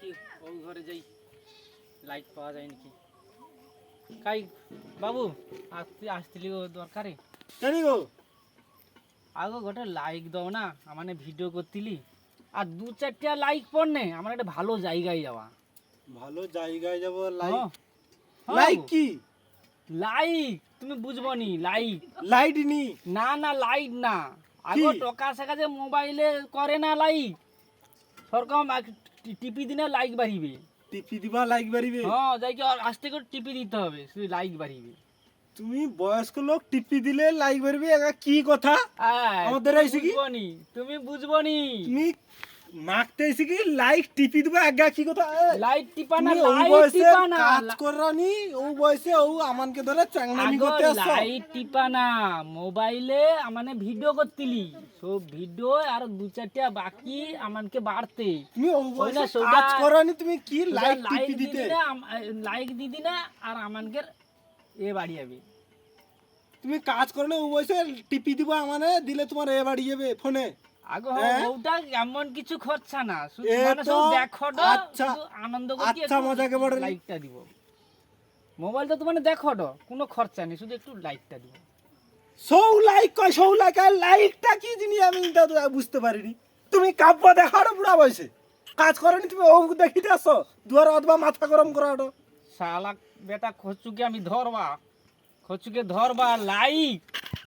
দেখি ওই ঘরে যাই লাইট পাওয়া যায় নাকি। কাই বাবু আসছিলি ও দরকারে জানি গো আগো গোটে লাইক দাও না মানে ভিডিও করতিলি আর 2-4টা লাইক পড়নে আমার একটা ভালো জায়গায় যাওয়া। ভালো জায়গায় যাব লাইক হ্যাঁ, হ্যাঁ লাইক বাবু। কি লাইক তুমি বুঝবো নি লাইক লাইট নি না না লাইট না আগো টকা শেখা যে মোবাইলে করে না লাইক সরকম টিপি দিনে লাইক বাড়িবে। টিপি দিবা লাইক বাড়িবে হ্যাঁ যাই কি আস্তে করে টিপি দিতে হবে শুধু লাইক বাড়িবে। তুমি বয়স্ক লোক টিপি দিলে লাইক বাড়িবে এটা কি কথা আমাদের আইছে কি তুমি বুঝবনি তুমি মাখতে আইছে কি লাইক টিপি দিবা আগা কি কথা লাইট টিপা না তুমি ওই লাইট বয়সে টিপা না কাজ কররানি ও বয়সে ও আমানকে ধরে চাংনামি আগো করতে আসছো লাইট টিপা না মোবাইলে মানে ভিডিও করতিলি সব ভিডিও আর 2-4টা বাকি আমানকে বাড়তে তুমি ও ওই না বয়সে সৌদা- কাজ কররানি তুমি কি লাইক টিপি দিতে লাইক দিদি না আর আমানকে এ বাড়ি যাবে। তুমি কাজ করো না ও বয়সে টিপি দিবা মানে দিলে তোমার এ বাড়ি যাবে ফোনে আগো হ্যাঁ? ওটা এমন কিছু খরচা না শুধু এ মানে তো শুধু দেখো তো, আচ্ছা, শুধু আনন্দ করি আচ্ছা মজাকে বড় নি। লাইকটা দিব মোবাইলটা তো মানে দেখো তো কোনো খরচা নেই শুধু একটু লাইকটা দিব। সৌ লাইক কয় সৌ লাইক আর লাইকটা কি জিনিস আমি তা তো বুঝতে পারিনি তুমি কাব্য দেখাড়ো বুড়া বয়সে কাজ করনি তুমি ও দেখিতে আসো দুয়ার অথবা মাথা গরম করাড়ো শালা বেটা খচুকে আমি ধরবা খচুকে ধরবা লাইক